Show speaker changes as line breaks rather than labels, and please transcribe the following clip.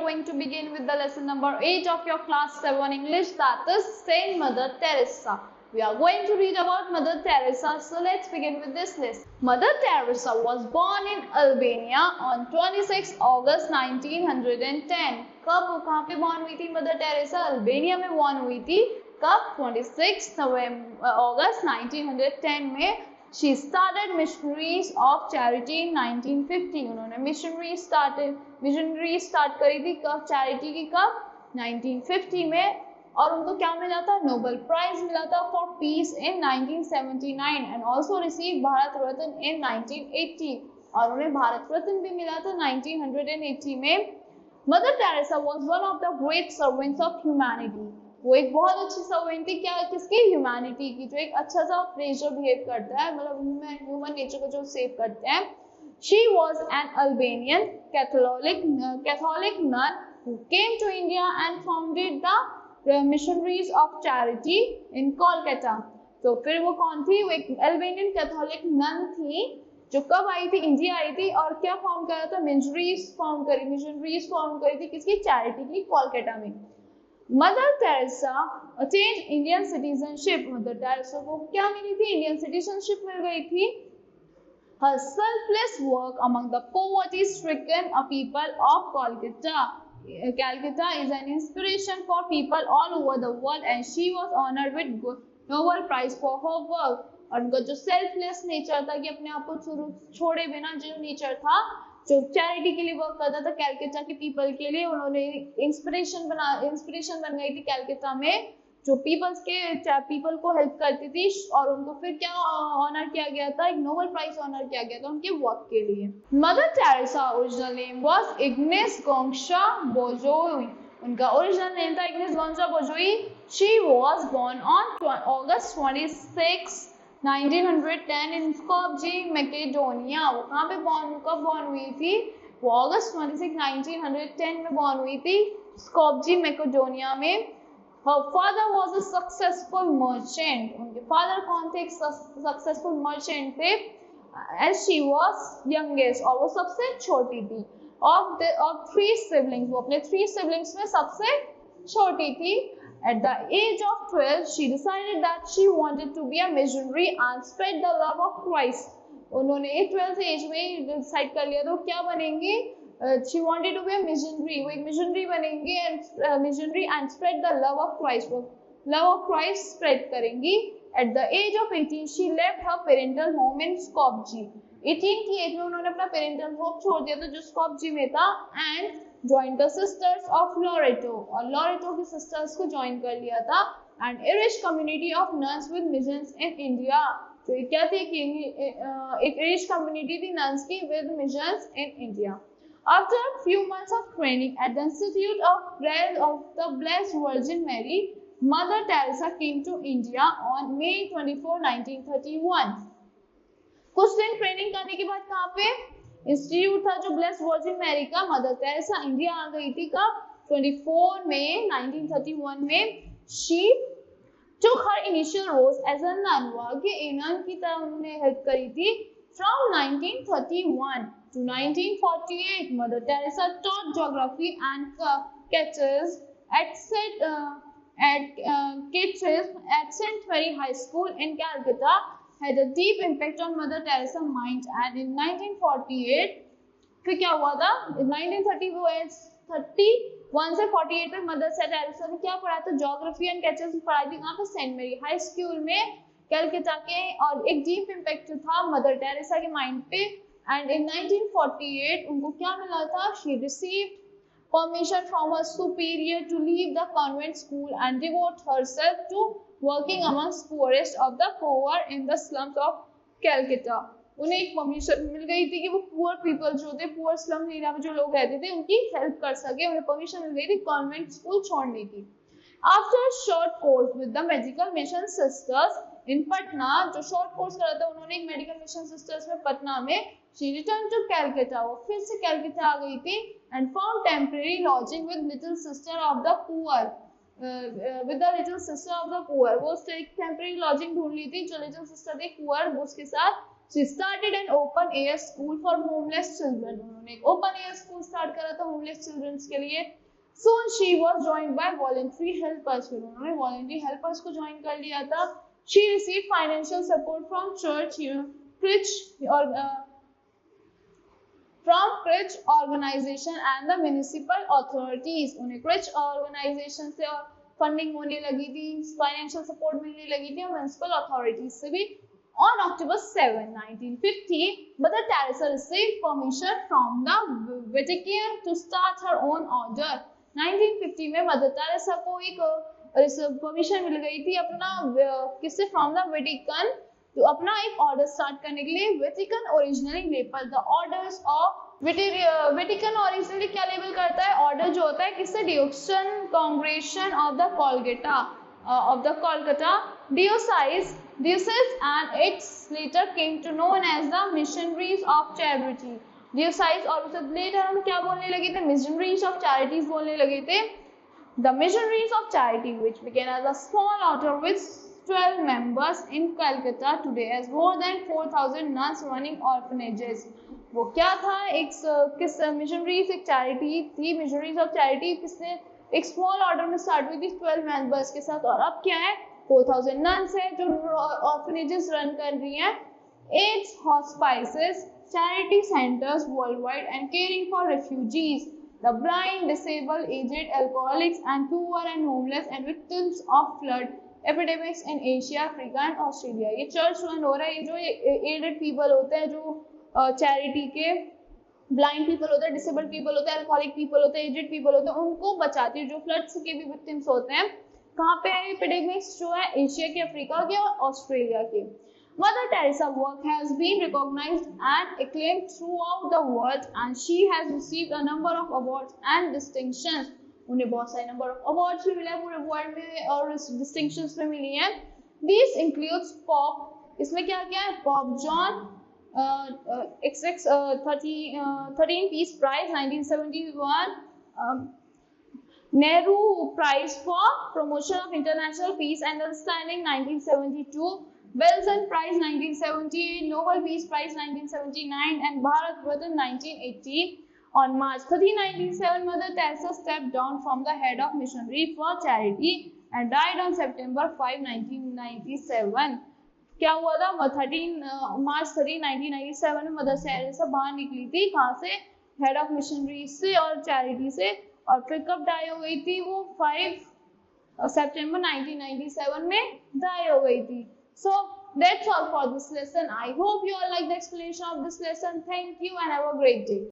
going to begin with the lesson number 8 of your class 7 English, that is Saint Mother Teresa. We are going to read about Mother Teresa, so let's begin with this list. Mother Teresa was born in Albania on 26 August 1910. कब कहाँ पे born हुई थी Mother Teresa? Albania में born हुई थी. कब? 26 August 1910 में. She started Missionaries of Charity in 1950. उन्होंने मिशनरी स्टार्ट करी थी कब? चैरिटी की कब? 1950 में. और उनको क्या मिला था? नोबेल प्राइज मिला था for peace in 1979 and also receive Bharat Ratna in 1980. और उन्हें भारत रत्न भी मिला था 1980 में. Mother Teresa was one of the great servants of humanity. वो एक बहुत अच्छी सर्वेंट थी. क्या? किसकी? ह्यूमैनिटी की, जो एक अच्छा सा नेचर बिहेव करता है, मतलब ह्यूमन नेचर को जो सेव करते हैं. She was an Albanian Catholic nun who came to India and founded the Missionaries of Charity in Kolkata. तो फिर वो कौन थी? वो एक अल्बेनियन कैथोलिक नन थी जो कब आई थी? इंडिया आई थी. और क्या फॉर्म करा था? मिशनरीज फॉर्म करी थी. किसकी? चैरिटी की, कोलकाता में. Mother Teresa attend Indian citizenship. Mother Teresa को क्या मिली थी? इंडियन सिटीजनशिप मिल गई थी. Her selfless work among the poverty-stricken people of Calcutta is an inspiration for people all over the world, and she was honored with Nobel Prize for her work. और उनका जो selfless nature था कि अपने आप को छोड़े बिना जो नेचर था, जो चैरिटी के लिए वर्क करता था कैलकाटा के पीपल के लिए, उन्होंने इंस्पिरेशन बन गई थी कैलकाटा में, जो पीपल को हेल्प करती थी. और उनको फिर क्या ऑनर किया गया था? एक नोबेल प्राइज ऑनर किया गया था उनके वर्क के लिए. Mother Teresa original name was Agnes Gonxha Bojaxhiu. उनका ओरिजिनल नेम था Agnes Gonxha Bojaxhiu. She was born on August 26 1910 in Skopje Macedonia. वो कहाँ पे कब बॉर्न हुई थी? वो August 26 1910 में बॉर्न हुई थी स्कोप्जे मैकेडोनिया में. Her father was a successful merchant. उनके फादर कौन थे? एक सक्सेसफुल मर्चेंट थे. As she was youngest, और वो सबसे छोटी थी. Of three siblings, वो अपने 3 siblings में सबसे छोटी थी. At the age of 12, she decided that she wanted to be a missionary and spread the love of Christ. उन्होंने 12th एज में डिसाइड कर लिया था क्या बनेंगे. She wanted to be a missionary. वो एक मिशनरी बनेंगी and spread the love of Christ. Love of Christ spread करेंगी. At the age of 18, she left her parental home in Skopje. 18 की एज में उन्होंने अपना पेरेंटल होम छोड़ दिया था जो स्कॉपजी में था, and joined the sisters of Loreto. और लोरेटो की सिस्टर्स को ज्वाइन कर लिया था. And Irish community of nuns with missions in India. तो क्या थी कि एक Irish community थी nuns की with missions in India. After a few months of training at the Institute of the Blessed Virgin Mary, Mother Teresa came to India on May 24, 1931. कुछ दिन training करने के बाद कहाँ पे? इंस्टीट्यूट था जो ब्लेस्ड वर्जिन मैरी का. मदर टेरेसा इंडिया आ गई थी कब? 24 मई 1931 में. She took her initial roles as a nun. वाकई नन की तरह उन्होंने हेल्प करी थी. From 1931 to 1948, Mother Teresa taught geography and catechism at St. Mary High School in Calcutta. Had a deep impact on Mother Teresa's mind. And in 1948, फिर क्या हुआ था? 1931 से 48 तक मदर टेरेसा ने क्या पढ़ा था? ज्योग्राफी एंड कैटेचिज्म पढ़ाई थी. कहाँ पे? सेंट मेरी हाई स्कूल में कलकत्ता के. और एक डीप इम्पैक्ट था मदर टेरेसा के माइंड पे. एंड इन 1948 उनको क्या मिला था? She received permission from her superior to leave the convent school and devote herself to working amongst poorest of the poor in the slums of Calcutta. उन्हें एक permission मिल गई थी कि वो पुअर पीपल जो थे, पुअर स्लम एरिया में जो लोग रहते थे, उनकी हेल्प कर सके. उन्हें परमिशन मिल गई थी कॉन्वेंट स्कूल छोड़ने की. After a short course with the medical mission sisters in Patna, जो शॉर्ट कोर्स करा था उन्होंने एक मेडिकल मिशन सिस्टर्स में पटना में. She returned to Calcutta. वो फिर से कैलकाटा आ गई थी. And found temporary lodging with little sister of the poor. वो उससे एक टेम्पररी लॉजिंग ढूंढ ली थी जो लिटिल सिस्टर थी पुअर, उसके साथ She started an open air school for homeless children. उन्होंने एक open air school start करा था homeless children के लिए. Soon she was joined by voluntary helpers. फिर उन्होंने voluntary helpers को join कर लिया था. She received financial support from church, Crich organization and the municipal authorities. उन्हें Crich organization से फंडिंग होने लगी थी, फाइनेंशियल सपोर्ट मिलने लगी थी और म्युनिसिपल अथॉरिटीज से भी. On October 7, 1950, Mother Teresa received permission from the Vatican to start her own order. 1950 में मदर टेरेसा को एक परमिशन मिल गई थी अपना किससे फ्रॉम द वेटिकन तो अपना एक ऑर्डर स्टार्ट करने के लिए. Vatican originally label the orders of Vatican originally क्या लेबल करता है ऑर्डर जो होता है किससे diocese congregation of the Kolkata diocese and its later came to known as the missionaries of charity. Diocese और उससे later हम क्या बोलने लगे थे missionaries of charities बोलने लगे थे. The missionaries of charity which began as a small order with 12 members in Calcutta today has more than 4,000 nuns running orphanages. वो क्या था किस missionaries एक charity थी missionaries of charity किसने एक small order में start हुई थी 12 members के साथ और अब क्या है 4,000 nuns है जो orphanages run कर रही हैं. 8 hospices, charity centers worldwide and caring for refugees, the blind, disabled, aged, alcoholics and poor and homeless and victims of flood epidemics in Asia, Africa and Australia. ये church run हो रहा है. ये जो aided people होते हैं जो charity के blind people होते हैं, disabled people होते हैं, alcoholic people होते हैं, aged people होते हैं उनको बचाती है. जो floods के भी victims होते हैं कहाँ पे है एपिडेमिक्स जो है एशिया के अफ्रीका के और ऑस्ट्रेलिया के. Mother Teresa work has been recognised and acclaimed throughout the world and she has received a number of awards and distinctions. उन्हें बहुत सारे नंबर ऑफ अवार्ड्स भी मिले हैं पूरे वर्ल्ड में और डिस्टिंक्शंस भी मिली हैं. These includes पॉप इसमें क्या क्या है pope John XX 13 peace prize 1971 Nehru Prize for Promotion of International Peace and Understanding 1972, Wilson Prize 1978, Nobel Peace Prize 1979 and Bharat Ratna 1980. On March 13, 1997, Mother Teresa stepped down from the head of Missionary for Charity and died on September 5, 1997. क्या हुआ था March 13, 1997 में mother Teresa बाहर निकली थी कहाँ से head of missionary से और चैरिटी से और फिर कब डाई हो गई थी वो 5 सितंबर 1997 में डाई हो गई थी. So that's all for this lesson. I hope you all like the explanation of this lesson. Thank you and have a great day.